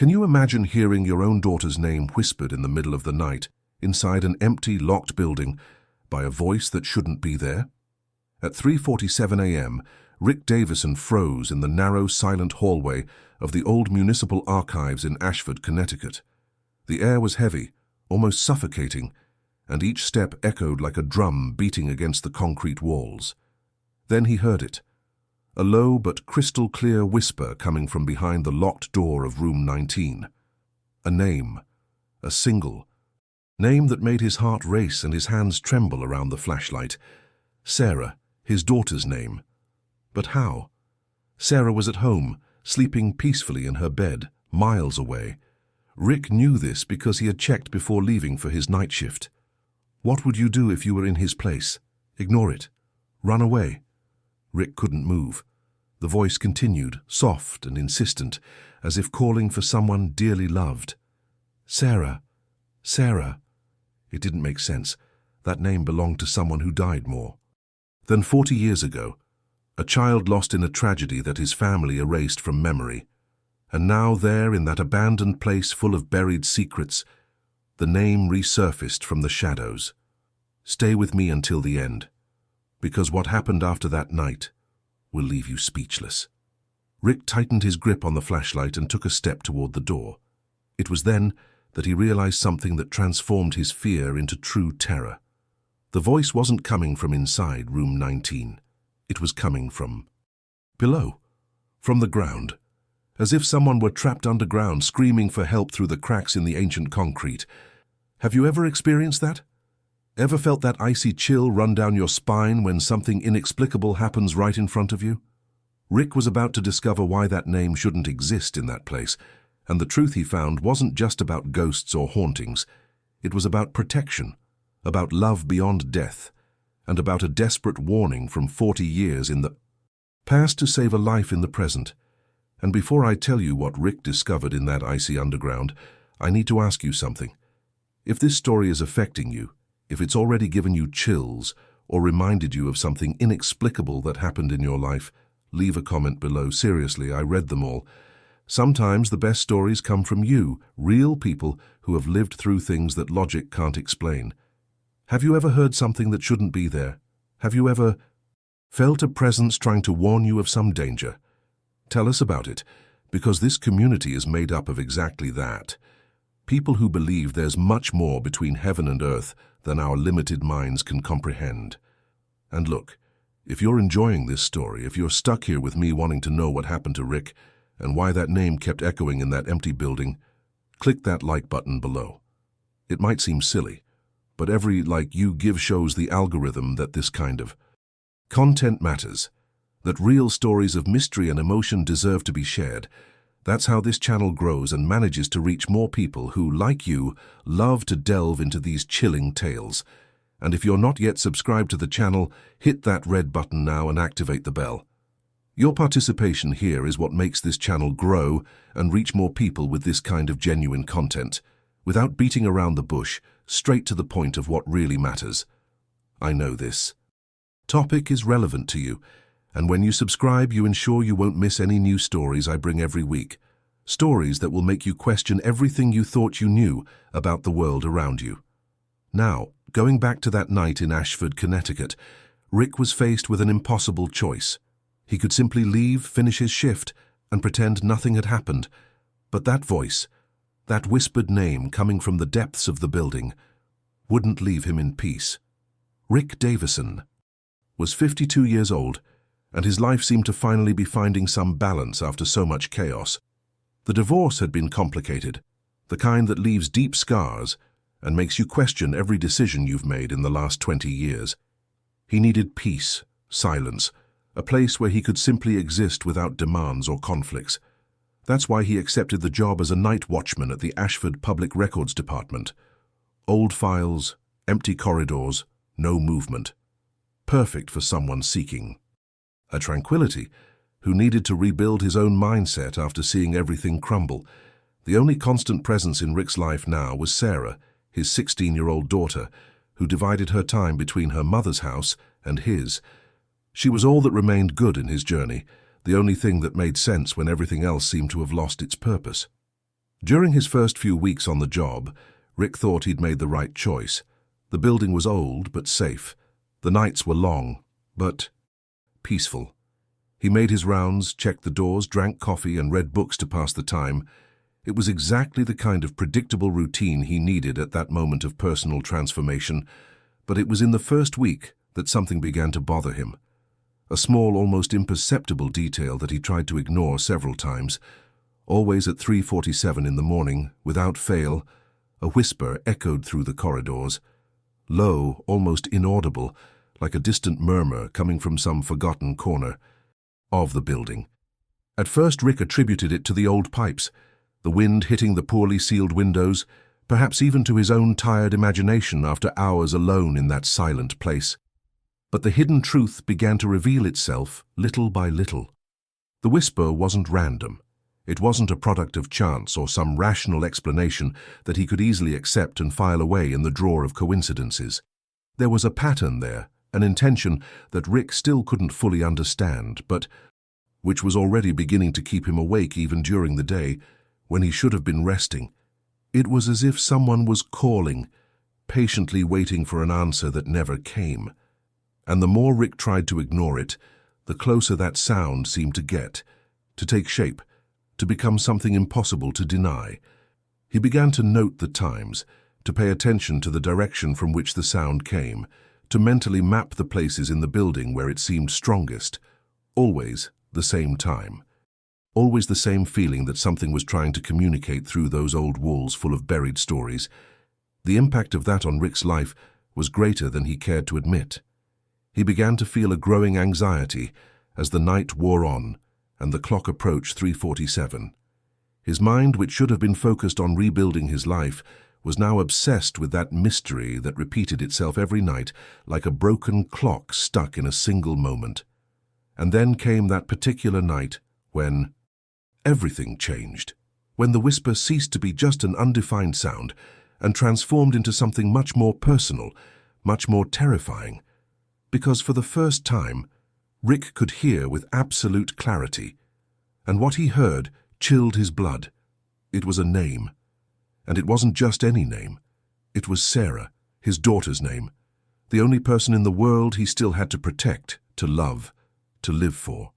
Can you imagine hearing your own daughter's name whispered in the middle of the night, inside an empty, locked building, by a voice that shouldn't be there? At 3:47 a.m., Rick Davison froze in the narrow, silent hallway of the old municipal archives in Ashford, Connecticut. The air was heavy, almost suffocating, and each step echoed like a drum beating against the concrete walls. Then he heard it, a low but crystal-clear whisper coming from behind the locked door of room 19. A name, a single name that made his heart race and his hands tremble around the flashlight. Sarah, his daughter's name. But how? Sarah was at home, sleeping peacefully in her bed, miles away. Rick knew this because he had checked before leaving for his night shift. What would you do if you were in his place? Ignore it. Run away. Rick couldn't move. The voice continued, soft and insistent, as if calling for someone dearly loved. Sarah. Sarah. It didn't make sense. That name belonged to someone who died more than 40 years ago. A child lost in a tragedy that his family erased from memory. And now there, in that abandoned place full of buried secrets, the name resurfaced from the shadows. Stay with me until the end, because what happened after that night will leave you speechless. Rick tightened his grip on the flashlight and took a step toward the door. It was then that he realized something that transformed his fear into true terror. The voice wasn't coming from inside room 19. It was coming from below, from the ground, as if someone were trapped underground, screaming for help through the cracks in the ancient concrete. Have you ever experienced that? Ever felt that icy chill run down your spine when something inexplicable happens right in front of you? Rick was about to discover why that name shouldn't exist in that place, and the truth he found wasn't just about ghosts or hauntings. It was about protection, about love beyond death, and about a desperate warning from 40 years in the past to save a life in the present. And before I tell you what Rick discovered in that icy underground, I need to ask you something. If this story is affecting you, if it's already given you chills or reminded you of something inexplicable that happened in your life, leave a comment below. Seriously, I read them all. Sometimes the best stories come from you, real people who have lived through things that logic can't explain. Have you ever heard something that shouldn't be there? Have you ever felt a presence trying to warn you of some danger? Tell us about it, because this community is made up of exactly that. People who believe there's much more between heaven and earth than our limited minds can comprehend. And look, if you're enjoying this story, if you're stuck here with me wanting to know what happened to Rick and why that name kept echoing in that empty building, click that like button below. It might seem silly, but every like you give shows the algorithm that this kind of content matters, that real stories of mystery and emotion deserve to be shared. That's how this channel grows and manages to reach more people who, like you, love to delve into these chilling tales. And if you're not yet subscribed to the channel, hit that red button now and activate the bell. Your participation here is what makes this channel grow and reach more people with this kind of genuine content, without beating around the bush, straight to the point of what really matters. I know this topic is relevant to you, and when you subscribe, you ensure you won't miss any new stories I bring every week. Stories that will make you question everything you thought you knew about the world around you. Now, going back to that night in Ashford, Connecticut, Rick was faced with an impossible choice. He could simply leave, finish his shift, and pretend nothing had happened. But that voice, that whispered name coming from the depths of the building, wouldn't leave him in peace. Rick Davison was 52 years old, and his life seemed to finally be finding some balance after so much chaos. The divorce had been complicated, the kind that leaves deep scars and makes you question every decision you've made in the last 20 years. He needed peace, silence, a place where he could simply exist without demands or conflicts. That's why he accepted the job as a night watchman at the Ashford Public Records Department. Old files, empty corridors, no movement. Perfect for someone seeking a tranquility, who needed to rebuild his own mindset after seeing everything crumble. The only constant presence in Rick's life now was Sarah, his 16-year-old daughter, who divided her time between her mother's house and his. She was all that remained good in his journey, the only thing that made sense when everything else seemed to have lost its purpose. During his first few weeks on the job, Rick thought he'd made the right choice. The building was old but safe. The nights were long, but peaceful. He made his rounds, checked the doors, drank coffee, and read books to pass the time. It was exactly the kind of predictable routine he needed at that moment of personal transformation, but it was in the first week that something began to bother him. A small, almost imperceptible detail that he tried to ignore several times. Always at 3:47 in the morning, without fail, a whisper echoed through the corridors. Low, almost inaudible, like a distant murmur coming from some forgotten corner of the building. At first Rick attributed it to the old pipes, the wind hitting the poorly sealed windows, perhaps even to his own tired imagination after hours alone in that silent place. But the hidden truth began to reveal itself little by little. The whisper wasn't random. It wasn't a product of chance or some rational explanation that he could easily accept and file away in the drawer of coincidences. There was a pattern there, an intention that Rick still couldn't fully understand, but which was already beginning to keep him awake even during the day, when he should have been resting. It was as if someone was calling, patiently waiting for an answer that never came. And the more Rick tried to ignore it, the closer that sound seemed to get, to take shape, to become something impossible to deny. He began to note the times, to pay attention to the direction from which the sound came, to mentally map the places in the building where it seemed strongest. Always the same time. Always the same feeling that something was trying to communicate through those old walls full of buried stories. The impact of that on Rick's life was greater than he cared to admit. He began to feel a growing anxiety as the night wore on and the clock approached 3:47. His mind, which should have been focused on rebuilding his life, was now obsessed with that mystery that repeated itself every night like a broken clock stuck in a single moment. And then came that particular night when everything changed, when the whisper ceased to be just an undefined sound and transformed into something much more personal, much more terrifying. Because for the first time, Rick could hear with absolute clarity, and what he heard chilled his blood. It was a name, and it wasn't just any name. It was Sarah, his daughter's name, the only person in the world he still had to protect, to love, to live for.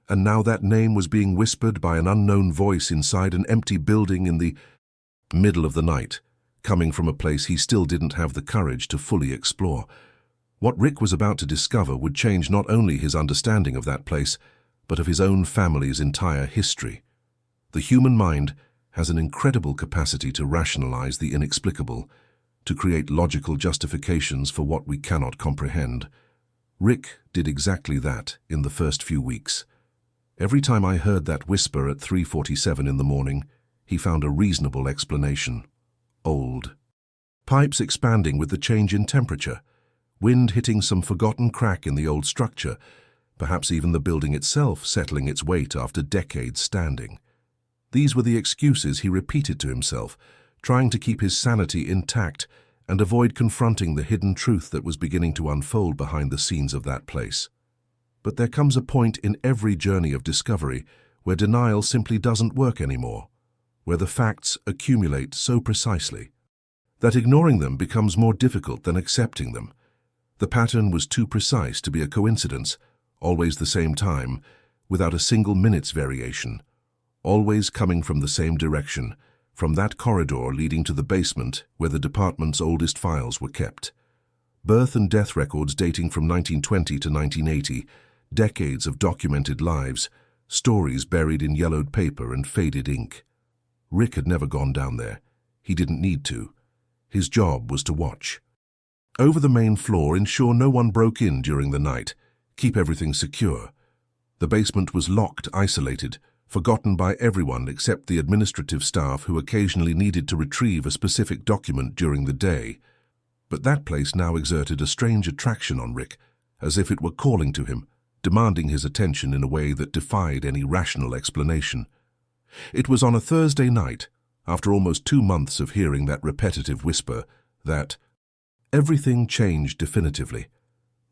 And now that name was being whispered by an unknown voice inside an empty building in the middle of the night, coming from a place he still didn't have the courage to fully explore. What Rick was about to discover would change not only his understanding of that place, but of his own family's entire history. The human mind has an incredible capacity to rationalize the inexplicable, to create logical justifications for what we cannot comprehend. Rick did exactly that in the first few weeks. Every time I heard that whisper at 3:47 in the morning, he found a reasonable explanation. Old. Pipes expanding with the change in temperature, wind hitting some forgotten crack in the old structure, perhaps even the building itself settling its weight after decades standing. These were the excuses he repeated to himself, trying to keep his sanity intact and avoid confronting the hidden truth that was beginning to unfold behind the scenes of that place. But there comes a point in every journey of discovery where denial simply doesn't work anymore, where the facts accumulate so precisely that ignoring them becomes more difficult than accepting them. The pattern was too precise to be a coincidence, always the same time, without a single minute's variation, always coming from the same direction, from that corridor leading to the basement where the department's oldest files were kept. Birth and death records dating from 1920 to 1980, decades of documented lives, stories buried in yellowed paper and faded ink. Rick had never gone down there. He didn't need to. His job was to watch. Over the main floor, ensure no one broke in during the night, keep everything secure. The basement was locked, isolated, forgotten by everyone except the administrative staff who occasionally needed to retrieve a specific document during the day. But that place now exerted a strange attraction on Rick, as if it were calling to him, demanding his attention in a way that defied any rational explanation. It was on a Thursday night, after almost 2 months of hearing that repetitive whisper, that everything changed definitively.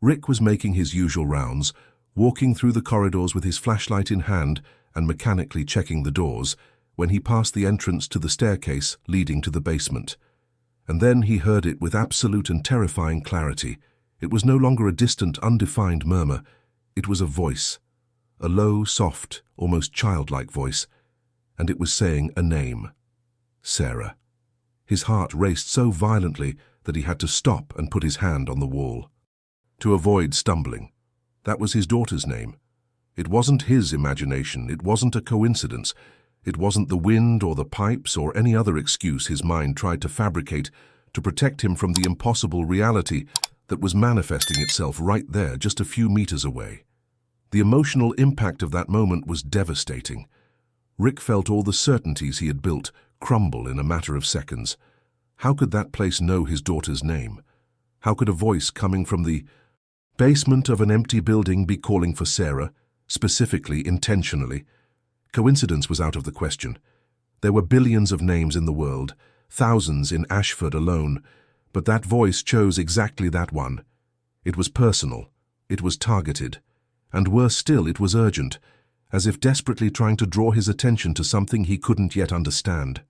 Rick was making his usual rounds, walking through the corridors with his flashlight in hand and mechanically checking the doors, when he passed the entrance to the staircase leading to the basement. And then he heard it with absolute and terrifying clarity. It was no longer a distant, undefined murmur. It was a voice, a low, soft, almost childlike voice, and it was saying a name: Sarah. His heart raced so violently that he had to stop and put his hand on the wall to avoid stumbling. That was his daughter's name. It wasn't his imagination. It wasn't a coincidence. It wasn't the wind or the pipes or any other excuse his mind tried to fabricate to protect him from the impossible reality that was manifesting itself right there, just a few meters away. The emotional impact of that moment was devastating. Rick felt all the certainties he had built crumble in a matter of seconds. How could that place know his daughter's name? How could a voice coming from the basement of an empty building be calling for Sarah, specifically, intentionally? Coincidence was out of the question. There were billions of names in the world, thousands in Ashford alone, but that voice chose exactly that one. It was personal, it was targeted, and worse still, it was urgent, as if desperately trying to draw his attention to something he couldn't yet understand.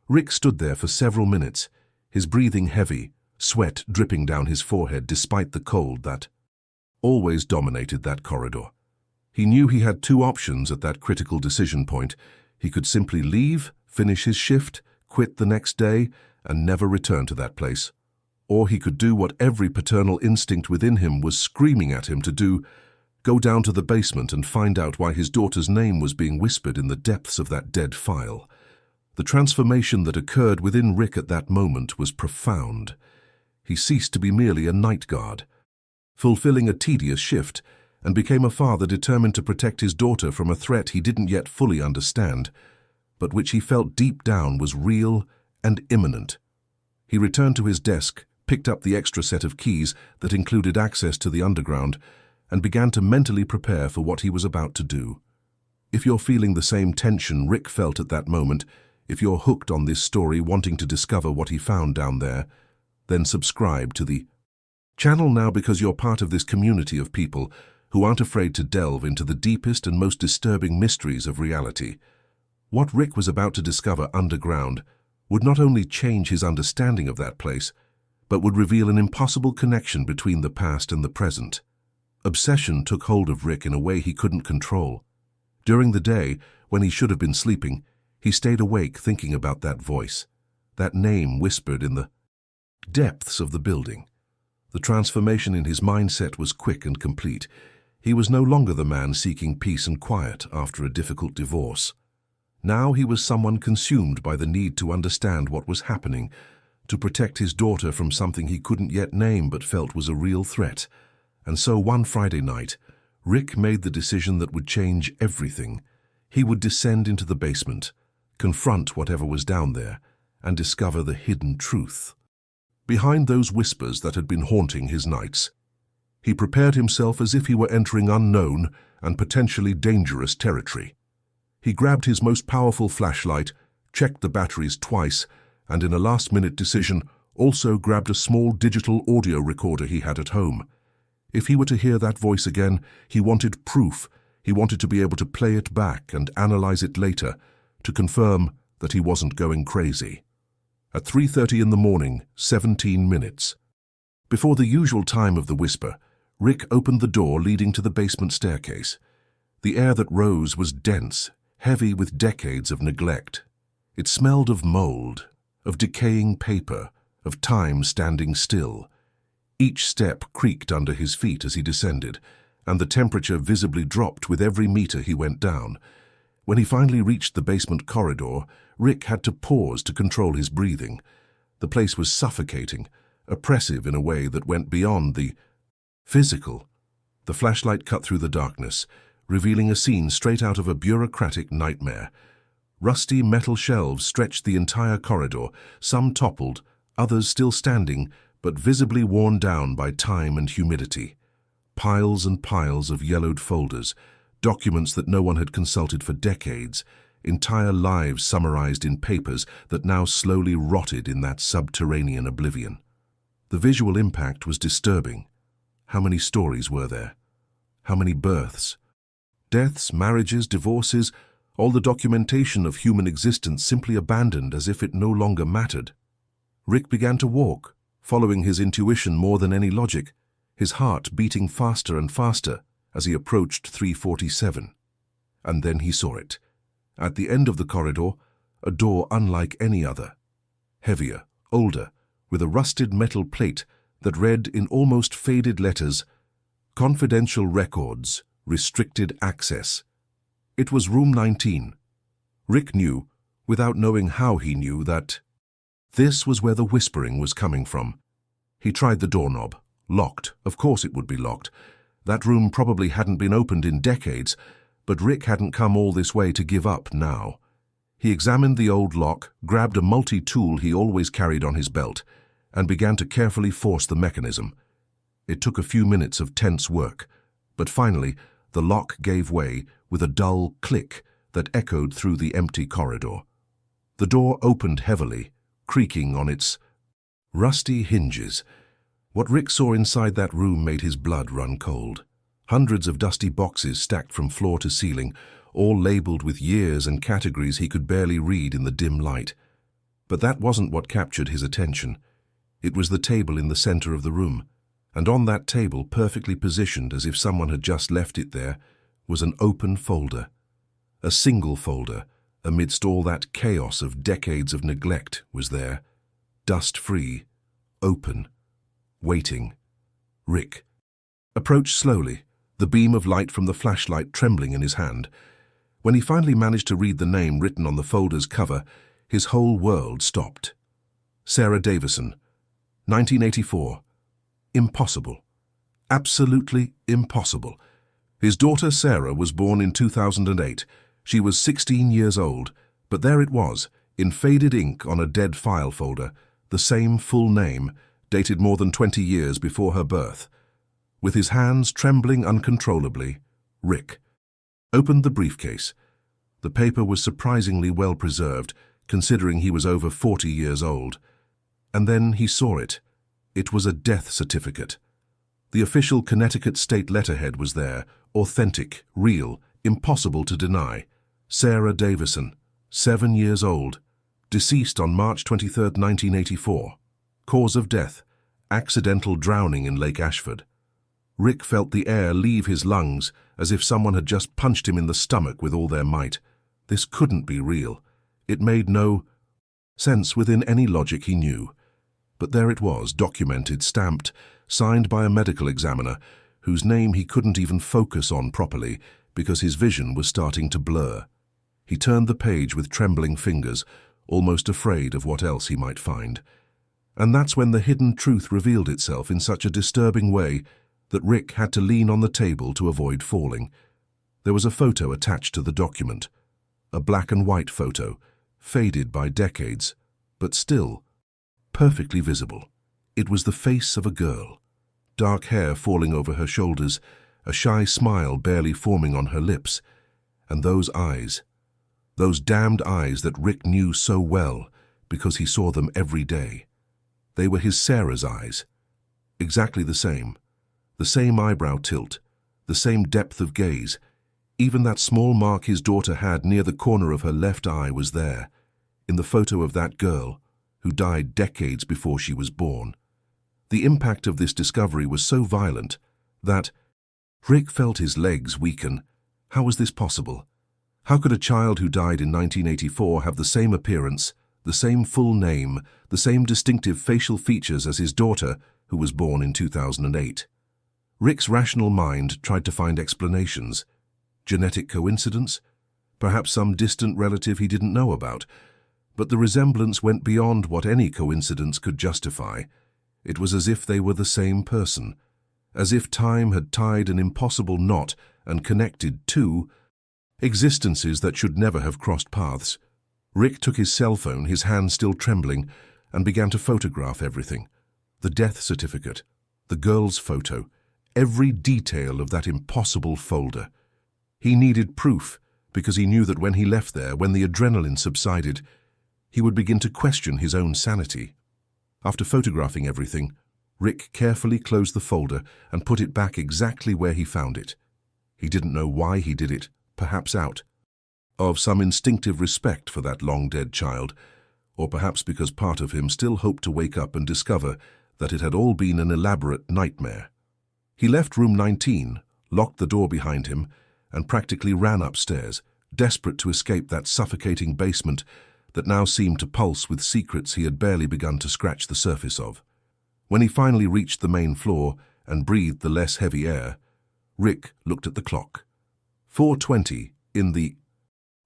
Rick stood there for several minutes, his breathing heavy, sweat dripping down his forehead despite the cold that always dominated that corridor. He knew he had two options at that critical decision point. He could simply leave, finish his shift, quit the next day, and never return to that place. Or he could do what every paternal instinct within him was screaming at him to do: go down to the basement and find out why his daughter's name was being whispered in the depths of that dead file. The transformation that occurred within Rick at that moment was profound. He ceased to be merely a night guard, fulfilling a tedious shift, and became a father determined to protect his daughter from a threat he didn't yet fully understand, but which he felt deep down was real and imminent. He returned to his desk, picked up the extra set of keys that included access to the underground, and began to mentally prepare for what he was about to do. If you're feeling the same tension Rick felt at that moment, if you're hooked on this story wanting to discover what he found down there, then subscribe to the channel now, because you're part of this community of people who aren't afraid to delve into the deepest and most disturbing mysteries of reality. What Rick was about to discover underground would not only change his understanding of that place, but would reveal an impossible connection between the past and the present. Obsession took hold of Rick in a way he couldn't control. During the day, when he should have been sleeping, he stayed awake thinking about that voice, that name whispered in the depths of the building. The transformation in his mindset was quick and complete. He was no longer the man seeking peace and quiet after a difficult divorce. Now he was someone consumed by the need to understand what was happening, to protect his daughter from something he couldn't yet name but felt was a real threat. And so one Friday night, Rick made the decision that would change everything. He would descend into the basement, confront whatever was down there, and discover the hidden truth behind those whispers that had been haunting his nights. He prepared himself as if he were entering unknown and potentially dangerous territory. He grabbed his most powerful flashlight, checked the batteries twice, and in a last-minute decision also grabbed a small digital audio recorder he had at home. If he were to hear that voice again, he wanted proof. He wanted to be able to play it back and analyze it later, to confirm that he wasn't going crazy. At 3:30 in the morning, 17 minutes. Before the usual time of the whisper, Rick opened the door leading to the basement staircase. The air that rose was dense, heavy with decades of neglect. It smelled of mold, of decaying paper, of time standing still. Each step creaked under his feet as he descended, and the temperature visibly dropped with every meter he went down. When he finally reached the basement corridor, Rick had to pause to control his breathing. The place was suffocating, oppressive in a way that went beyond the physical. The flashlight cut through the darkness, revealing a scene straight out of a bureaucratic nightmare. Rusty metal shelves stretched the entire corridor, some toppled, others still standing, but visibly worn down by time and humidity. Piles and piles of yellowed folders, documents that no one had consulted for decades, entire lives summarized in papers that now slowly rotted in that subterranean oblivion. The visual impact was disturbing. How many stories were there? How many births? Deaths, marriages, divorces, all the documentation of human existence simply abandoned as if it no longer mattered. Rick began to walk, following his intuition more than any logic, his heart beating faster and faster as he approached 347. And then he saw it. At the end of the corridor, a door unlike any other. Heavier, older, with a rusted metal plate that read in almost faded letters, "Confidential records, restricted access." It was room 19. Rick knew, without knowing how he knew, that this was where the whispering was coming from. He tried the doorknob. Locked. Of course it would be locked. That room probably hadn't been opened in decades, but Rick hadn't come all this way to give up now. He examined the old lock, grabbed a multi-tool he always carried on his belt, and began to carefully force the mechanism. It took a few minutes of tense work, but finally the lock gave way with a dull click that echoed through the empty corridor. The door opened heavily, creaking on its rusty hinges. What Rick saw inside that room made his blood run cold. Hundreds of dusty boxes stacked from floor to ceiling, all labeled with years and categories he could barely read in the dim light. But that wasn't what captured his attention. It was the table in the center of the room, and on that table, perfectly positioned as if someone had just left it there, was an open folder. A single folder, amidst all that chaos of decades of neglect, was there, dust-free, open, waiting. Rick approached slowly, the beam of light from the flashlight trembling in his hand. When he finally managed to read the name written on the folder's cover, his whole world stopped. Sarah Davison, 1984. Impossible. Absolutely impossible. His daughter Sarah was born in 2008. She was 16 years old, but there it was, in faded ink on a dead file folder, the same full name, dated more than 20 years before her birth. With his hands trembling uncontrollably, Rick opened the briefcase. The paper was surprisingly well preserved, considering he was over 40 years old. And then he saw it. It was a death certificate. The official Connecticut state letterhead was there, authentic, real, impossible to deny. Sarah Davison, 7 years old, deceased on March 23, 1984. Cause of death, accidental drowning in Lake Ashford. Rick felt the air leave his lungs as if someone had just punched him in the stomach with all their might. This couldn't be real. It made no sense within any logic he knew. But there it was, documented, stamped, signed by a medical examiner, whose name he couldn't even focus on properly because his vision was starting to blur. He turned the page with trembling fingers, almost afraid of what else he might find. And that's when the hidden truth revealed itself in such a disturbing way that Rick had to lean on the table to avoid falling. There was a photo attached to the document. A black and white photo, faded by decades, but still perfectly visible. It was the face of a girl, dark hair falling over her shoulders, a shy smile barely forming on her lips, and those eyes, those damned eyes that Rick knew so well because he saw them every day. They were his Sarah's eyes, exactly the same eyebrow tilt, the same depth of gaze. Even that small mark his daughter had near the corner of her left eye was there, in the photo of that girl, who died decades before she was born. The impact of this discovery was so violent that Rick felt his legs weaken. How was this possible? How could a child who died in 1984 have the same appearance, the same full name, the same distinctive facial features as his daughter, who was born in 2008? Rick's rational mind tried to find explanations. Genetic coincidence? Perhaps some distant relative he didn't know about. But the resemblance went beyond what any coincidence could justify. It was as if they were the same person, as if time had tied an impossible knot and connected two existences that should never have crossed paths. Rick took his cell phone, his hand still trembling, and began to photograph everything. The death certificate, the girl's photo, every detail of that impossible folder. He needed proof because he knew that when he left there, when the adrenaline subsided, he would begin to question his own sanity. After photographing everything, Rick carefully closed the folder and put it back exactly where he found it. He didn't know why he did it, perhaps out of some instinctive respect for that long-dead child, or perhaps because part of him still hoped to wake up and discover that it had all been an elaborate nightmare. He left room 19, locked the door behind him, and practically ran upstairs, desperate to escape that suffocating basement that now seemed to pulse with secrets he had barely begun to scratch the surface of. When he finally reached the main floor and breathed the less heavy air, Rick looked at the clock. 4:20 in the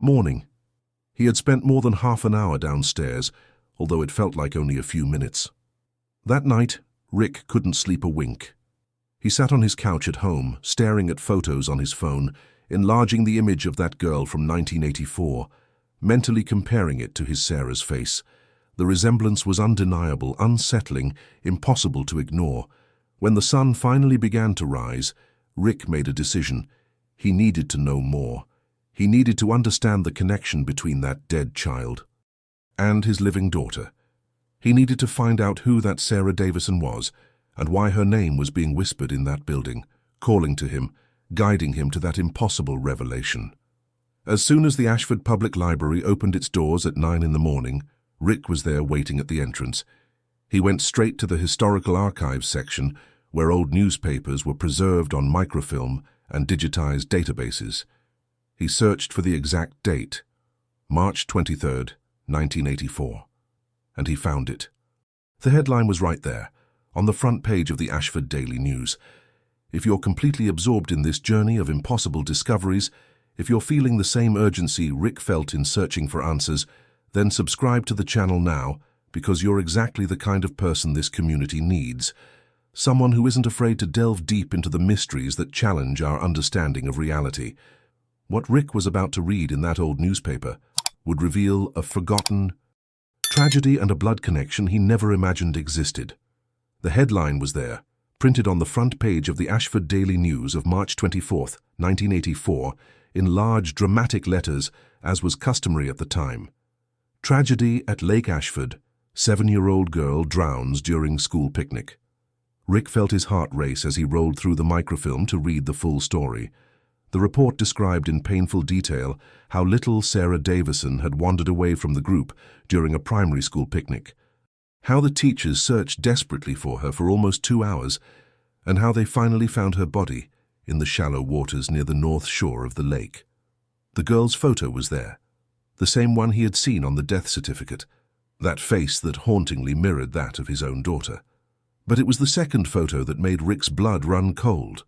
morning. He had spent more than half an hour downstairs, although it felt like only a few minutes. That night, Rick couldn't sleep a wink. He sat on his couch at home, staring at photos on his phone, enlarging the image of that girl from 1984, mentally comparing it to his Sarah's face. The resemblance was undeniable, unsettling, impossible to ignore. When the sun finally began to rise, Rick made a decision. He needed to know more. He needed to understand the connection between that dead child and his living daughter. He needed to find out who that Sarah Davison was and why her name was being whispered in that building, calling to him, guiding him to that impossible revelation. As soon as the Ashford Public Library opened its doors at 9 in the morning, Rick was there waiting at the entrance. He went straight to the Historical Archives section, where old newspapers were preserved on microfilm and digitized databases. He searched for the exact date, March 23rd, 1984, and he found it. The headline was right there, on the front page of the Ashford Daily News. If you're completely absorbed in this journey of impossible discoveries, if you're feeling the same urgency Rick felt in searching for answers, then subscribe to the channel now, because you're exactly the kind of person this community needs. Someone who isn't afraid to delve deep into the mysteries that challenge our understanding of reality. What Rick was about to read in that old newspaper would reveal a forgotten tragedy and a blood connection he never imagined existed. The headline was there, printed on the front page of the Ashford Daily News of March 24th, 1984, in large dramatic letters, as was customary at the time. Tragedy at Lake Ashford. 7-year-old girl drowns during school picnic. Rick felt his heart race as he rolled through the microfilm to read the full story. The report described in painful detail how little Sarah Davison had wandered away from the group during a primary school picnic, how the teachers searched desperately for her for almost 2 hours, and how they finally found her body in the shallow waters near the north shore of the lake. The girl's photo was there, the same one he had seen on the death certificate, that face that hauntingly mirrored that of his own daughter. But it was the second photo that made Rick's blood run cold.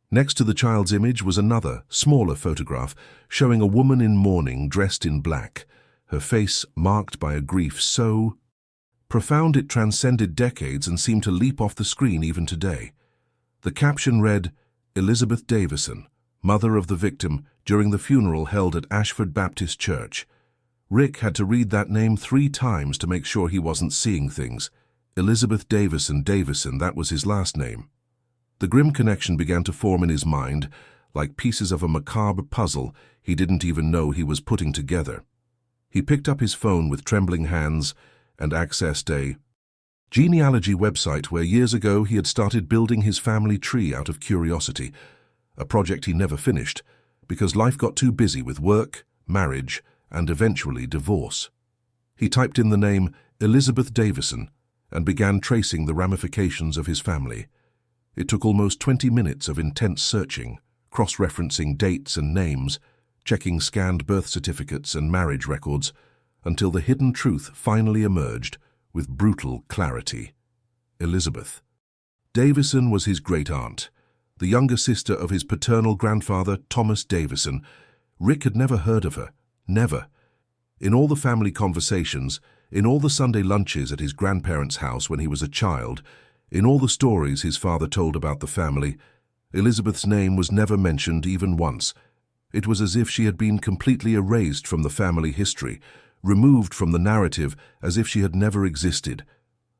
Next to the child's image was another, smaller photograph showing a woman in mourning dressed in black, her face marked by a grief so profound it transcended decades and seemed to leap off the screen even today. The caption read, "Elizabeth Davison, mother of the victim, during the funeral held at Ashford Baptist Church." Rick had to read that name 3 times to make sure he wasn't seeing things. Elizabeth Davison, that was his last name. The grim connection began to form in his mind, like pieces of a macabre puzzle he didn't even know he was putting together. He picked up his phone with trembling hands and accessed a genealogy website where years ago he had started building his family tree out of curiosity, a project he never finished because life got too busy with work, marriage, and eventually divorce. He typed in the name Elizabeth Davison and began tracing the ramifications of his family. It took almost 20 minutes of intense searching, cross-referencing dates and names, checking scanned birth certificates and marriage records, until the hidden truth finally emerged with brutal clarity. Elizabeth Davison was his great-aunt, the younger sister of his paternal grandfather, Thomas Davison. Rick had never heard of her, never. In all the family conversations, in all the Sunday lunches at his grandparents' house when he was a child, in all the stories his father told about the family, Elizabeth's name was never mentioned even once. It was as if she had been completely erased from the family history, removed from the narrative as if she had never existed.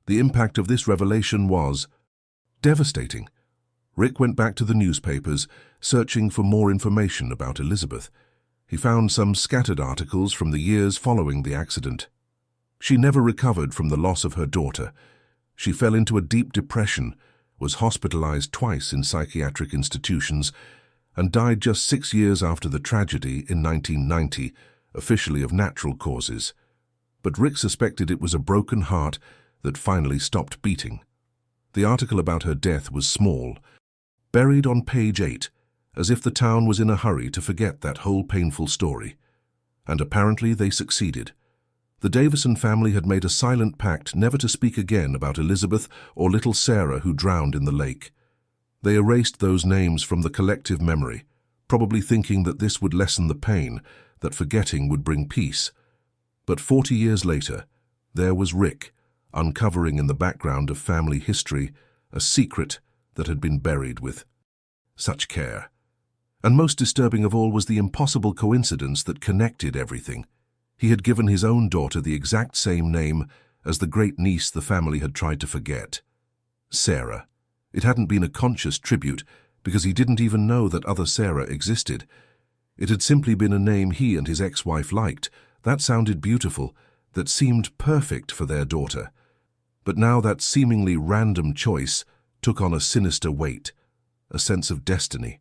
The impact of this revelation was devastating. Rick went back to the newspapers, searching for more information about Elizabeth. He found some scattered articles from the years following the accident. She never recovered from the loss of her daughter. She fell into a deep depression, was hospitalized twice in psychiatric institutions, and died just 6 years after the tragedy in 1990, officially of natural causes. But Rick suspected it was a broken heart that finally stopped beating. The article about her death was small, buried on page 8, as if the town was in a hurry to forget that whole painful story. And apparently they succeeded. The Davison family had made a silent pact never to speak again about Elizabeth or little Sarah who drowned in the lake. They erased those names from the collective memory, probably thinking that this would lessen the pain, that forgetting would bring peace. But 40 years later, there was Rick, uncovering in the background of family history a secret that had been buried with such care. And most disturbing of all was the impossible coincidence that connected everything. He had given his own daughter the exact same name as the great niece the family had tried to forget. Sarah. It hadn't been a conscious tribute, because he didn't even know that other Sarah existed. It had simply been a name he and his ex-wife liked. That sounded beautiful, that seemed perfect for their daughter. But now that seemingly random choice took on a sinister weight, a sense of destiny,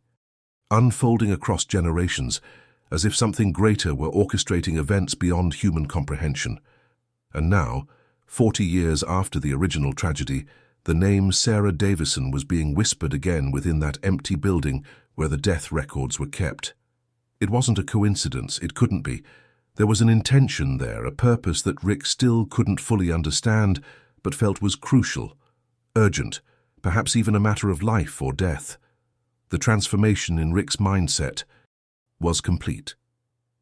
unfolding across generations, as if something greater were orchestrating events beyond human comprehension. And now, 40 years after the original tragedy, the name Sarah Davison was being whispered again within that empty building where the death records were kept. It wasn't a coincidence, it couldn't be. There was an intention there, a purpose that Rick still couldn't fully understand, but felt was crucial, urgent, perhaps even a matter of life or death. The transformation in Rick's mindset was complete.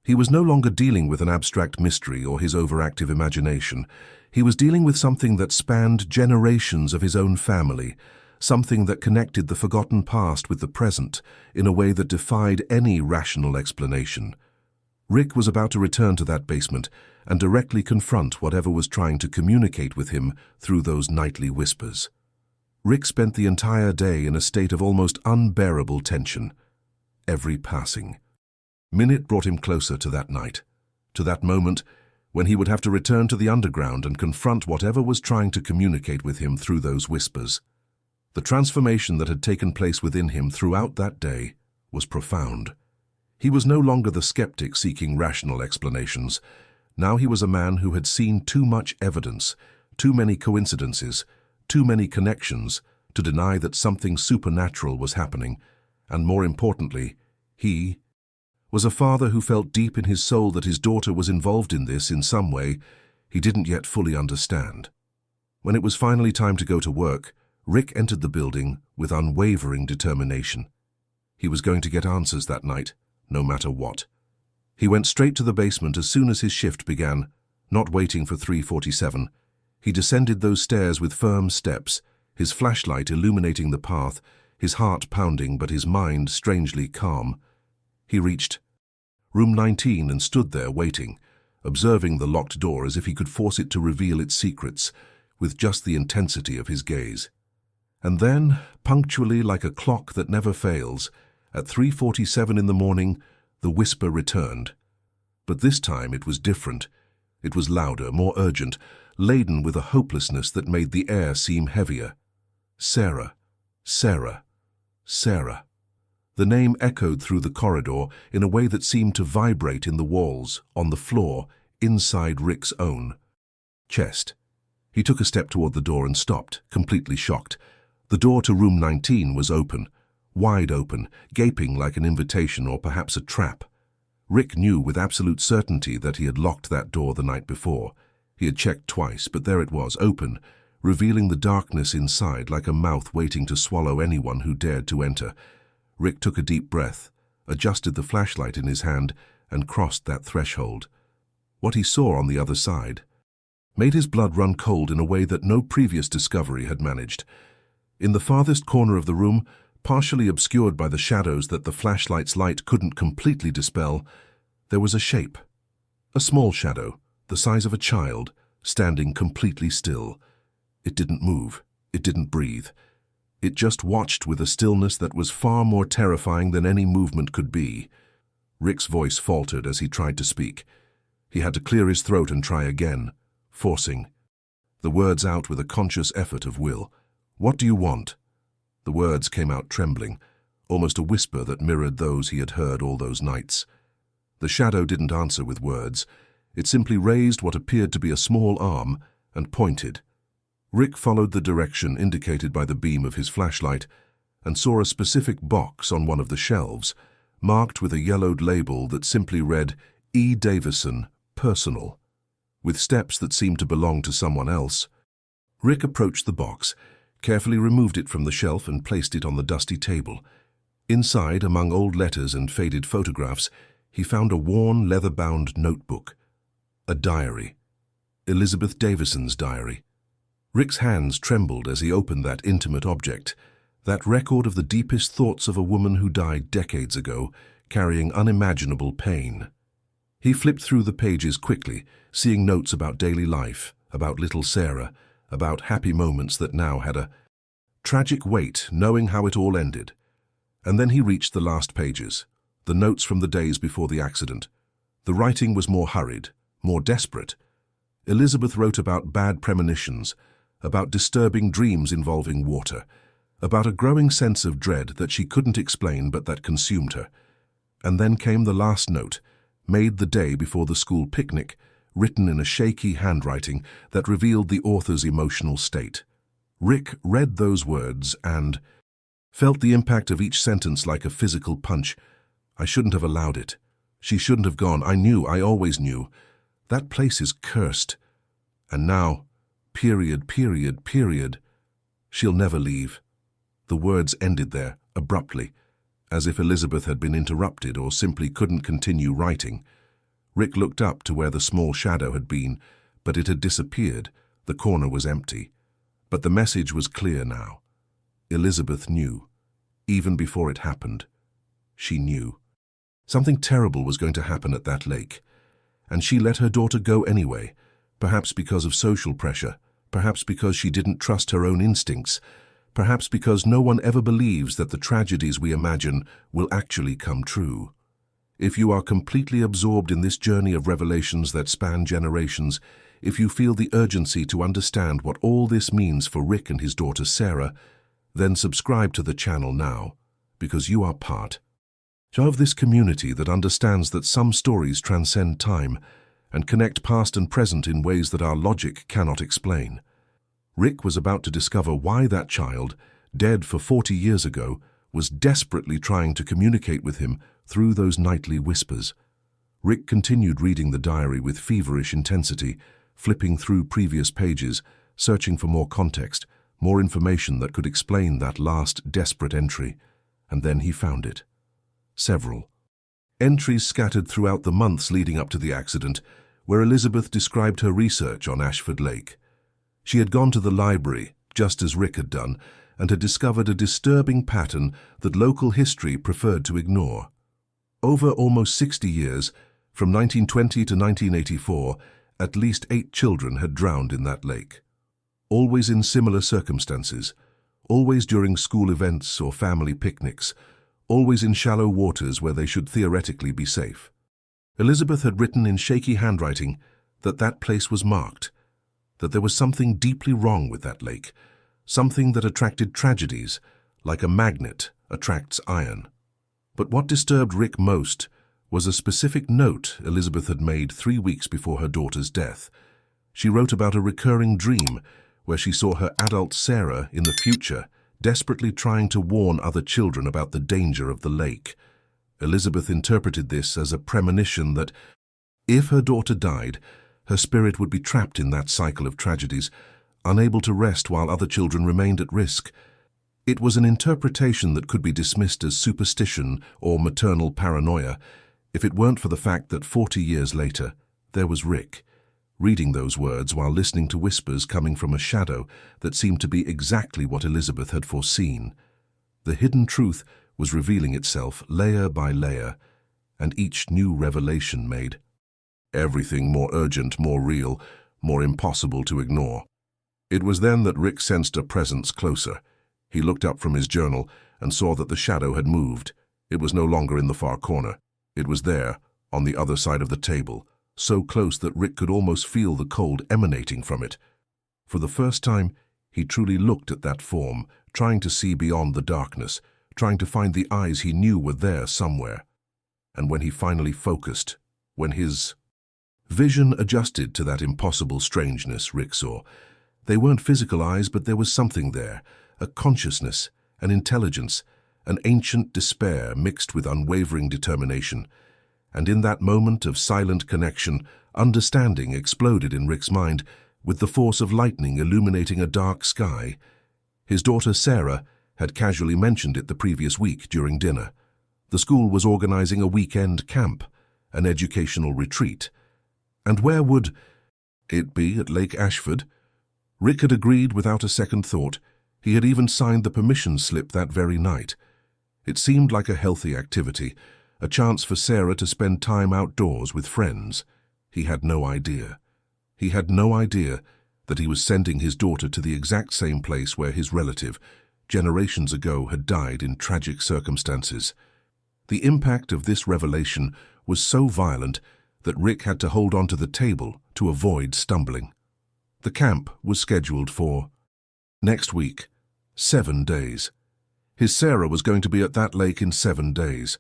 He was no longer dealing with an abstract mystery or his overactive imagination. He was dealing with something that spanned generations of his own family, something that connected the forgotten past with the present in a way that defied any rational explanation. Rick was about to return to that basement and directly confront whatever was trying to communicate with him through those nightly whispers. Rick spent the entire day in a state of almost unbearable tension. Every passing minute brought him closer to that night, to that moment when he would have to return to the underground and confront whatever was trying to communicate with him through those whispers. The transformation that had taken place within him throughout that day was profound. He was no longer the skeptic seeking rational explanations. Now he was a man who had seen too much evidence, too many coincidences, too many connections to deny that something supernatural was happening, and more importantly, he was a father who felt deep in his soul that his daughter was involved in this in some way he didn't yet fully understand. When it was finally time to go to work, Rick entered the building with unwavering determination. He was going to get answers that night, no matter what. He went straight to the basement as soon as his shift began, not waiting for 3:47. He descended those stairs with firm steps, his flashlight illuminating the path, his heart pounding but his mind strangely calm. He reached room 19 and stood there waiting, observing the locked door as if he could force it to reveal its secrets with just the intensity of his gaze. And then, punctually like a clock that never fails, at 3:47 in the morning, the whisper returned. But this time it was different. It was louder, more urgent, laden with a hopelessness that made the air seem heavier. Sarah, Sarah, Sarah. The name echoed through the corridor in a way that seemed to vibrate in the walls, on the floor, inside Rick's own chest. He took a step toward the door and stopped, completely shocked. The door to room 19 was open, wide open, gaping like an invitation or perhaps a trap. Rick knew with absolute certainty that he had locked that door the night before. He had checked twice, but there it was, open, revealing the darkness inside like a mouth waiting to swallow anyone who dared to enter. Rick took a deep breath, adjusted the flashlight in his hand, and crossed that threshold. What he saw on the other side made his blood run cold in a way that no previous discovery had managed. In the farthest corner of the room, partially obscured by the shadows that the flashlight's light couldn't completely dispel, there was a shape. A small shadow, the size of a child, standing completely still. It didn't move. It didn't breathe. It just watched with a stillness that was far more terrifying than any movement could be. Rick's voice faltered as he tried to speak. He had to clear his throat and try again, forcing the words out with a conscious effort of will. "What do you want?" The words came out trembling. almost a whisper that mirrored those he had heard all those nights. The shadow didn't answer with words. It simply raised what appeared to be a small arm and pointed. Rick followed the direction indicated by the beam of his flashlight and saw a specific box on one of the shelves, marked with a yellowed label that simply read, E. Davison, Personal, with steps that seemed to belong to someone else. Rick approached the box, carefully removed it from the shelf and placed it on the dusty table. Inside, among old letters and faded photographs, he found a worn, leather-bound notebook. A diary. Elizabeth Davison's diary. Rick's hands trembled as he opened that intimate object, that record of the deepest thoughts of a woman who died decades ago, carrying unimaginable pain. He flipped through the pages quickly, seeing notes about daily life, about little Sarah, about happy moments that now had a tragic weight, knowing how it all ended. And then he reached the last pages, the notes from the days before the accident. The writing was more hurried, more desperate. Elizabeth wrote about bad premonitions, about disturbing dreams involving water, about a growing sense of dread that she couldn't explain but that consumed her. And then came the last note, made the day before the school picnic, written in a shaky handwriting that revealed the author's emotional state. Rick read those words and felt the impact of each sentence like a physical punch. I shouldn't have allowed it. She shouldn't have gone. I always knew. That place is cursed. And now, period. She'll never leave. The words ended there, abruptly, as if Elizabeth had been interrupted or simply couldn't continue writing. Rick looked up to where the small shadow had been, but it had disappeared. The corner was empty. But the message was clear now. Elizabeth knew. Even before it happened. She knew. Something terrible was going to happen at that lake. And she let her daughter go anyway, perhaps because of social pressure, perhaps because she didn't trust her own instincts, perhaps because no one ever believes that the tragedies we imagine will actually come true. If you are completely absorbed in this journey of revelations that span generations, if you feel the urgency to understand what all this means for Rick and his daughter Sarah, then subscribe to the channel now, because you are part of this community that understands that some stories transcend time and connect past and present in ways that our logic cannot explain. Rick was about to discover why that child, dead for 40 years ago, was desperately trying to communicate with him through those nightly whispers. Rick continued reading the diary with feverish intensity, flipping through previous pages, searching for more context, more information that could explain that last desperate entry. And then he found it. Several entries scattered throughout the months leading up to the accident, where Elizabeth described her research on Ashford Lake. She had gone to the library, just as Rick had done, and had discovered a disturbing pattern that local history preferred to ignore. Over almost 60 years, from 1920 to 1984, at least 8 children had drowned in that lake. Always in similar circumstances, always during school events or family picnics, always in shallow waters where they should theoretically be safe. Elizabeth had written in shaky handwriting that that place was marked, that there was something deeply wrong with that lake, something that attracted tragedies, like a magnet attracts iron. But what disturbed Rick most was a specific note Elizabeth had made 3 weeks before her daughter's death. She wrote about a recurring dream where she saw her adult Sarah in the future, desperately trying to warn other children about the danger of the lake. Elizabeth interpreted this as a premonition that, if her daughter died, her spirit would be trapped in that cycle of tragedies, unable to rest while other children remained at risk. It was an interpretation that could be dismissed as superstition or maternal paranoia, if it weren't for the fact that 40 years later, there was Rick, reading those words while listening to whispers coming from a shadow that seemed to be exactly what Elizabeth had foreseen. The hidden truth was revealing itself layer by layer, and each new revelation made everything more urgent, more real, more impossible to ignore. It was then that Rick sensed a presence closer. He looked up from his journal and saw that the shadow had moved. It was no longer in the far corner. It was there, on the other side of the table, so close that Rick could almost feel the cold emanating from it. For the first time, he truly looked at that form, trying to see beyond the darkness, trying to find the eyes he knew were there somewhere. And when he finally focused, when his vision adjusted to that impossible strangeness Rick saw, they weren't physical eyes, but there was something there, a consciousness, an intelligence, an ancient despair mixed with unwavering determination. And in that moment of silent connection, understanding exploded in Rick's mind with the force of lightning illuminating a dark sky. His daughter Sarah had casually mentioned it the previous week during dinner. The school was organizing a weekend camp, an educational retreat. And where would it be? At Lake Ashford? Rick had agreed without a second thought. He had even signed the permission slip that very night. It seemed like a healthy activity, a chance for Sarah to spend time outdoors with friends. He had no idea. He had no idea that he was sending his daughter to the exact same place where his relative, generations ago, had died in tragic circumstances. The impact of this revelation was so violent that Rick had to hold onto the table to avoid stumbling. The camp was scheduled for next week, 7 days. His Sarah was going to be at that lake in 7 days.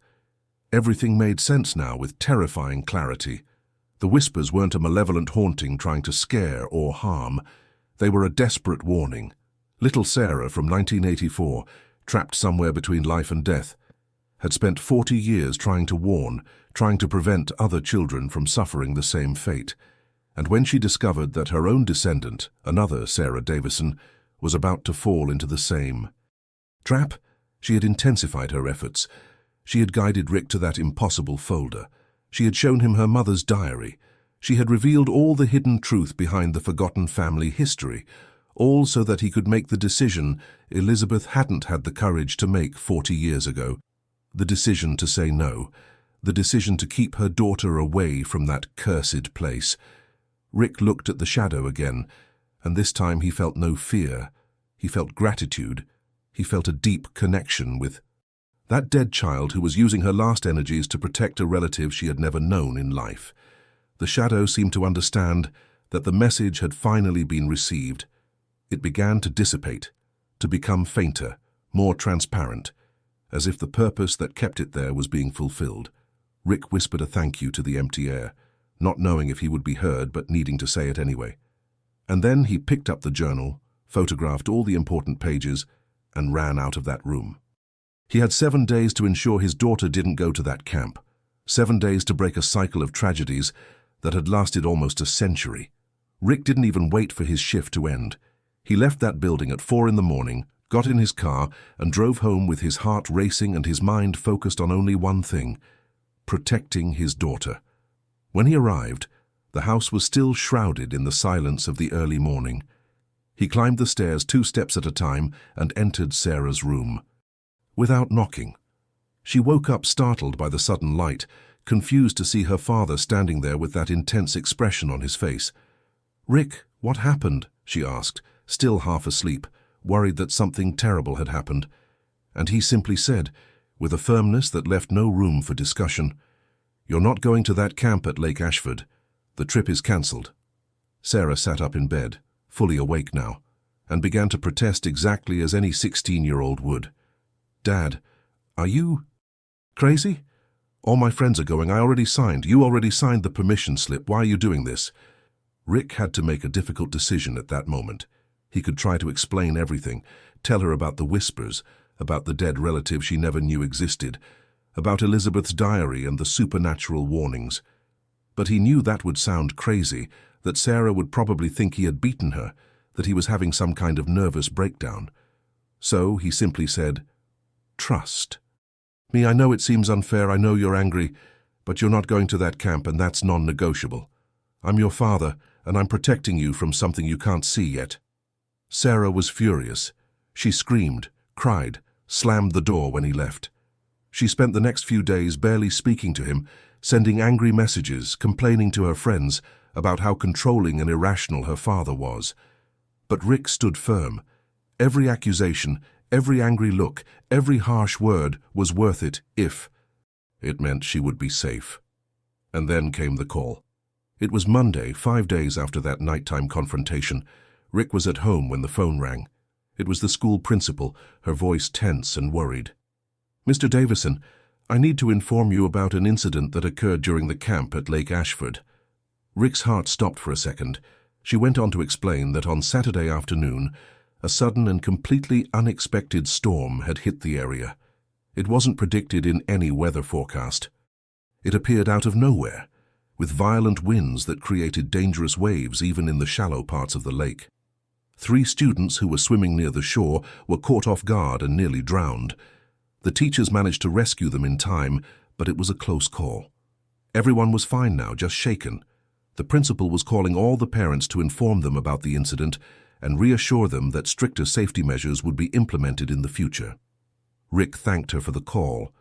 Everything made sense now with terrifying clarity. The whispers weren't a malevolent haunting trying to scare or harm. They were a desperate warning. Little Sarah from 1984, trapped somewhere between life and death, had spent 40 years trying to warn, trying to prevent other children from suffering the same fate. And when she discovered that her own descendant, another Sarah Davison, was about to fall into the same trap, she had intensified her efforts. She had guided Rick to that impossible folder. She had shown him her mother's diary. She had revealed all the hidden truth behind the forgotten family history, all so that he could make the decision Elizabeth hadn't had the courage to make 40 years ago. The decision to say no. The decision to keep her daughter away from that cursed place. Rick looked at the shadow again, and this time he felt no fear. He felt gratitude. He felt a deep connection with that dead child who was using her last energies to protect a relative she had never known in life. The shadow seemed to understand that the message had finally been received. It began to dissipate, to become fainter, more transparent, as if the purpose that kept it there was being fulfilled. Rick whispered a thank you to the empty air, not knowing if he would be heard but needing to say it anyway. And then he picked up the journal, photographed all the important pages, and ran out of that room. He had 7 days to ensure his daughter didn't go to that camp, 7 days to break a cycle of tragedies that had lasted almost a century. Rick didn't even wait for his shift to end. He left that building at 4 in the morning, got in his car, and drove home with his heart racing and his mind focused on only one thing: protecting his daughter. When he arrived, the house was still shrouded in the silence of the early morning. He climbed the stairs 2 steps at a time and entered Sarah's room. Without knocking. She woke up startled by the sudden light, confused to see her father standing there with that intense expression on his face. "Rick, what happened?" she asked, still half asleep, worried that something terrible had happened. And he simply said, with a firmness that left no room for discussion, "You're not going to that camp at Lake Ashford. The trip is cancelled." Sarah sat up in bed, fully awake now, and began to protest exactly as any 16-year-old would. "Dad, are you crazy? All my friends are going. I already signed. You already signed the permission slip. Why are you doing this?" Rick had to make a difficult decision at that moment. He could try to explain everything, tell her about the whispers, about the dead relative she never knew existed, about Elizabeth's diary and the supernatural warnings. But he knew that would sound crazy, that Sarah would probably think he had beaten her, that he was having some kind of nervous breakdown. So he simply said, "Trust me. I know it seems unfair, I know you're angry, but you're not going to that camp, and that's non-negotiable. I'm your father, and I'm protecting you from something you can't see yet." Sarah was furious. She screamed, cried, slammed the door when he left. She spent the next few days barely speaking to him, sending angry messages, complaining to her friends about how controlling and irrational her father was. But Rick stood firm. Every accusation, every angry look, every harsh word was worth it if it meant she would be safe. And then came the call. It was Monday, 5 days after that nighttime confrontation. Rick was at home when the phone rang. It was the school principal, her voice tense and worried. Mr. Davison, I need to inform you about an incident that occurred during the camp at Lake Ashford. Rick's heart stopped for a second. She went on to explain that on Saturday afternoon, a sudden and completely unexpected storm had hit the area. It wasn't predicted in any weather forecast. It appeared out of nowhere, with violent winds that created dangerous waves even in the shallow parts of the lake. 3 students who were swimming near the shore were caught off guard and nearly drowned. The teachers managed to rescue them in time, but it was a close call. Everyone was fine now, just shaken. The principal was calling all the parents to inform them about the incident and reassure them that stricter safety measures would be implemented in the future. Rick thanked her for the call.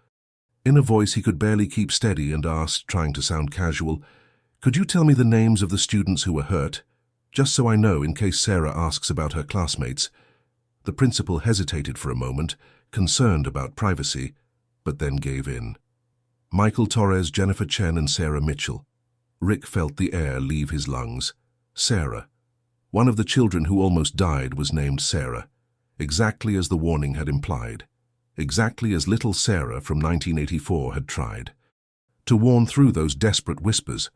In a voice he could barely keep steady, and asked, trying to sound casual, "Could you tell me the names of the students who were hurt? Just so I know in case Sarah asks about her classmates." The principal hesitated for a moment, concerned about privacy, but then gave in. Michael Torres, Jennifer Chen, and Sarah Mitchell. Rick felt the air leave his lungs. Sarah. One of the children who almost died was named Sarah, exactly as the warning had implied, exactly as little Sarah from 1984 had tried. To warn through those desperate whispers.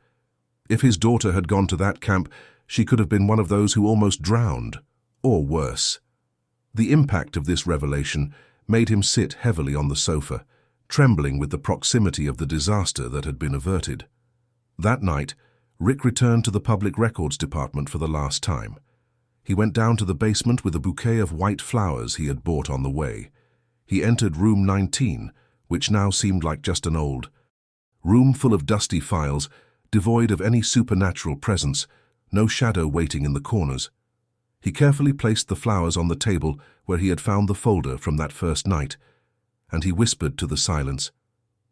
If his daughter had gone to that camp, she could have been one of those who almost drowned, or worse. The impact of this revelation made him sit heavily on the sofa, trembling with the proximity of the disaster that had been averted. That night, Rick returned to the Public Records Department for the last time. He went down to the basement with a bouquet of white flowers he had bought on the way. He entered room 19, which now seemed like just an old room full of dusty files, devoid of any supernatural presence, no shadow waiting in the corners. He carefully placed the flowers on the table where he had found the folder from that first night, and he whispered to the silence,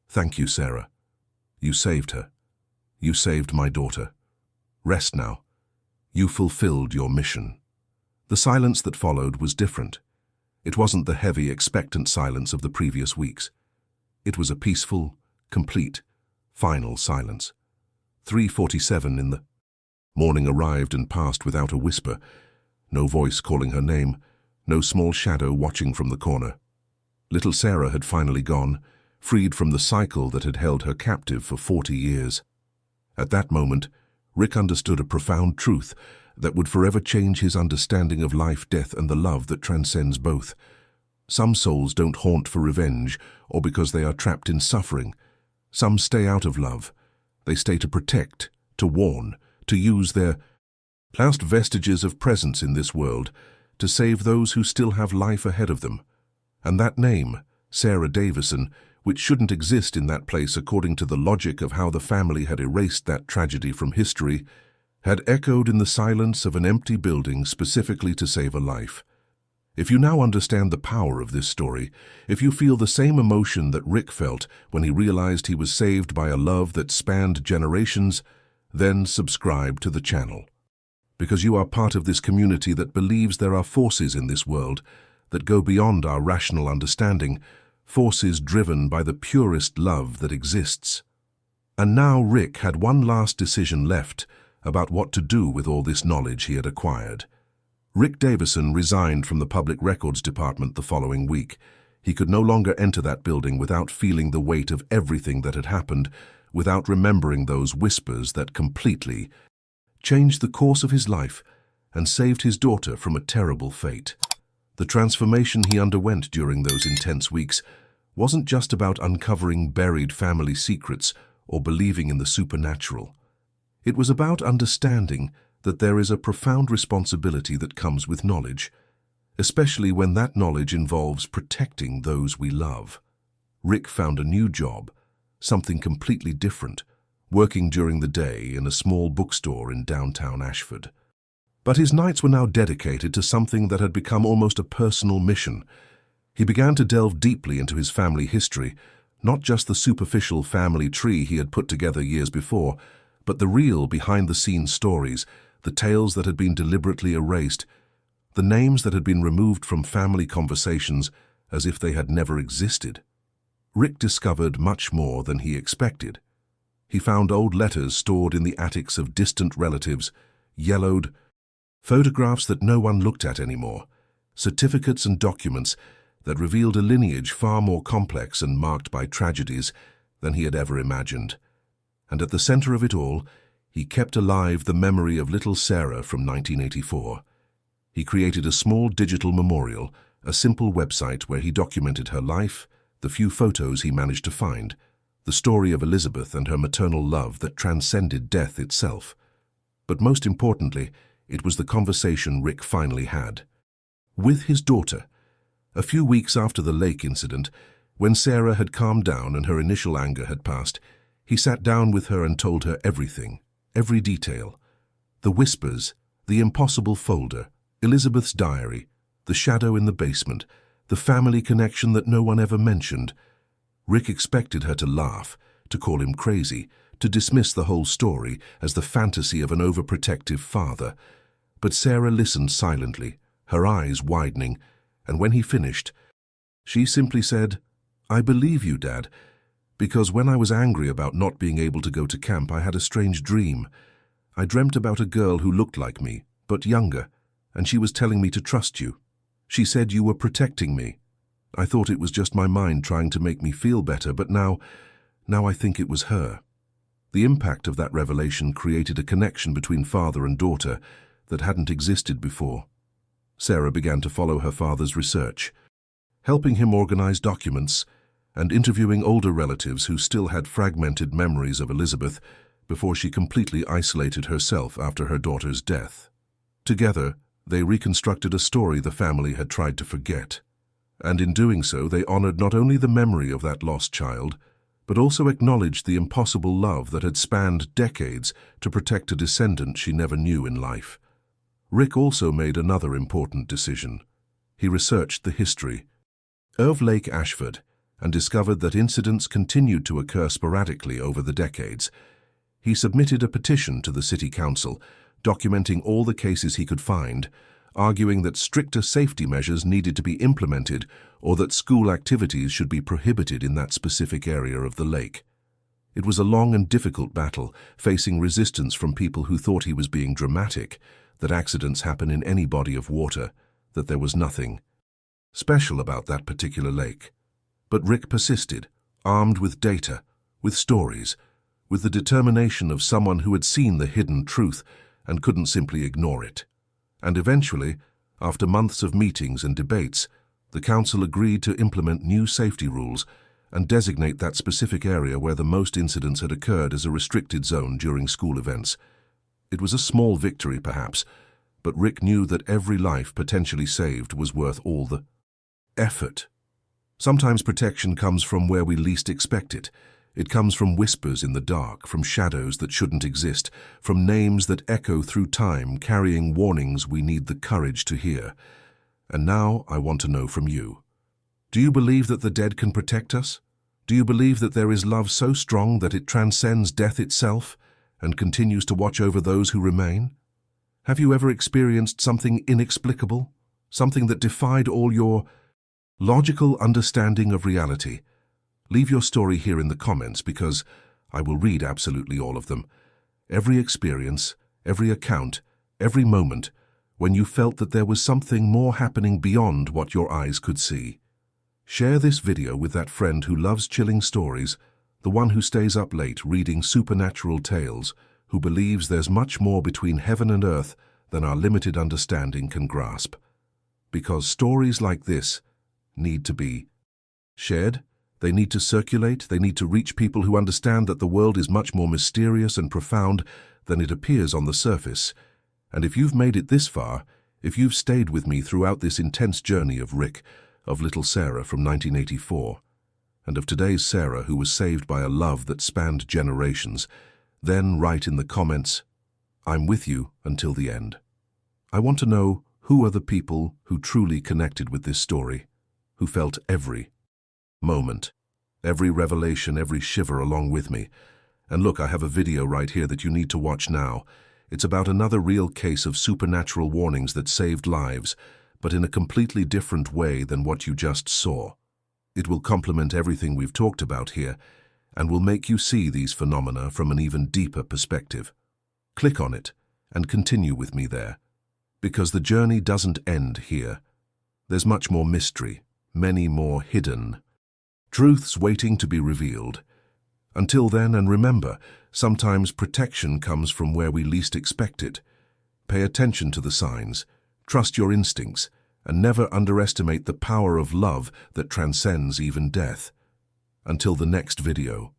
"Thank you, Sarah. You saved her. You saved my daughter. Rest now. You fulfilled your mission." The silence that followed was different. It wasn't the heavy, expectant silence of the previous weeks. It was a peaceful, complete, final silence. 3:47 in the morning arrived and passed without a whisper. No voice calling her name, no small shadow watching from the corner. Little Sarah had finally gone, freed from the cycle that had held her captive for 40 years. At that moment, Rick understood a profound truth that would forever change his understanding of life, death, and the love that transcends both. Some souls don't haunt for revenge or because they are trapped in suffering. Some stay out of love. They stay to protect, to warn, to use their last vestiges of presence in this world to save those who still have life ahead of them. And that name, Sarah Davison, which shouldn't exist in that place according to the logic of how the family had erased that tragedy from history, had echoed in the silence of an empty building specifically to save a life. If you now understand the power of this story, if you feel the same emotion that Rick felt when he realized he was saved by a love that spanned generations, then subscribe to the channel. Because you are part of this community that believes there are forces in this world that go beyond our rational understanding, forces driven by the purest love that exists. And now Rick had one last decision left about what to do with all this knowledge he had acquired. Rick Davison resigned from the Public Records Department the following week. He could no longer enter that building without feeling the weight of everything that had happened, without remembering those whispers that completely changed the course of his life and saved his daughter from a terrible fate. The transformation he underwent during those intense weeks wasn't just about uncovering buried family secrets or believing in the supernatural. It was about understanding that there is a profound responsibility that comes with knowledge, especially when that knowledge involves protecting those we love. Rick found a new job, something completely different, working during the day in a small bookstore in downtown Ashford. But his nights were now dedicated to something that had become almost a personal mission. He began to delve deeply into his family history, not just the superficial family tree he had put together years before, but the real behind-the-scenes stories, the tales that had been deliberately erased, the names that had been removed from family conversations as if they had never existed. Rick discovered much more than he expected. He found old letters stored in the attics of distant relatives, yellowed, photographs that no one looked at anymore, certificates and documents that revealed a lineage far more complex and marked by tragedies than he had ever imagined. And at the center of it all, he kept alive the memory of little Sarah from 1984. He created a small digital memorial, a simple website where he documented her life, the few photos he managed to find, the story of Elizabeth and her maternal love that transcended death itself. But most importantly, it was the conversation Rick finally had with his daughter. A few weeks after the lake incident, when Sarah had calmed down and her initial anger had passed, he sat down with her and told her everything, every detail. The whispers, the impossible folder, Elizabeth's diary, the shadow in the basement, the family connection that no one ever mentioned. Rick expected her to laugh, to call him crazy, to dismiss the whole story as the fantasy of an overprotective father. But Sarah listened silently, her eyes widening, and when he finished, she simply said, "I believe you, Dad, because when I was angry about not being able to go to camp, I had a strange dream. I dreamt about a girl who looked like me, but younger, and she was telling me to trust you. She said you were protecting me. I thought it was just my mind trying to make me feel better, but now I think it was her." The impact of that revelation created a connection between father and daughter that hadn't existed before. Sarah began to follow her father's research, helping him organize documents and interviewing older relatives who still had fragmented memories of Elizabeth before she completely isolated herself after her daughter's death. Together, they reconstructed a story the family had tried to forget. And in doing so, they honored not only the memory of that lost child, but also acknowledged the impossible love that had spanned decades to protect a descendant she never knew in life. Rick also made another important decision. He researched the history of Lake Ashford and discovered that incidents continued to occur sporadically over the decades. He submitted a petition to the city council, documenting all the cases he could find, arguing that stricter safety measures needed to be implemented or that school activities should be prohibited in that specific area of the lake. It was a long and difficult battle, facing resistance from people who thought he was being dramatic, that accidents happen in any body of water, that there was nothing special about that particular lake. But Rick persisted, armed with data, with stories, with the determination of someone who had seen the hidden truth and couldn't simply ignore it. And eventually, after months of meetings and debates, the council agreed to implement new safety rules and designate that specific area where the most incidents had occurred as a restricted zone during school events. It was a small victory, perhaps, but Rick knew that every life potentially saved was worth all the effort. Sometimes protection comes from where we least expect it. It comes from whispers in the dark, from shadows that shouldn't exist, from names that echo through time, carrying warnings we need the courage to hear. And now I want to know from you. Do you believe that the dead can protect us? Do you believe that there is love so strong that it transcends death itself and continues to watch over those who remain? Have you ever experienced something inexplicable, something that defied all your logical understanding of reality? Leave your story here in the comments because I will read absolutely all of them. Every experience, every account, every moment when you felt that there was something more happening beyond what your eyes could see. Share this video with that friend who loves chilling stories, the one who stays up late reading supernatural tales, who believes there's much more between heaven and earth than our limited understanding can grasp. Because stories like this need to be shared. They need to circulate, they need to reach people who understand that the world is much more mysterious and profound than it appears on the surface. And if you've made it this far, if you've stayed with me throughout this intense journey of Rick, of little Sarah from 1984, and of today's Sarah who was saved by a love that spanned generations, then write in the comments, "I'm with you until the end." I want to know who are the people who truly connected with this story, who felt every moment, every revelation, every shiver along with me. And look, I have a video right here that you need to watch now. It's about another real case of supernatural warnings that saved lives, but in a completely different way than what you just saw. It will complement everything we've talked about here and will make you see these phenomena from an even deeper perspective. Click on it and continue with me there, because the journey doesn't end here. There's much more mystery, many more hidden. Truths waiting to be revealed. Until then, and remember, sometimes protection comes from where we least expect it. Pay attention to the signs, trust your instincts, and never underestimate the power of love that transcends even death. Until the next video.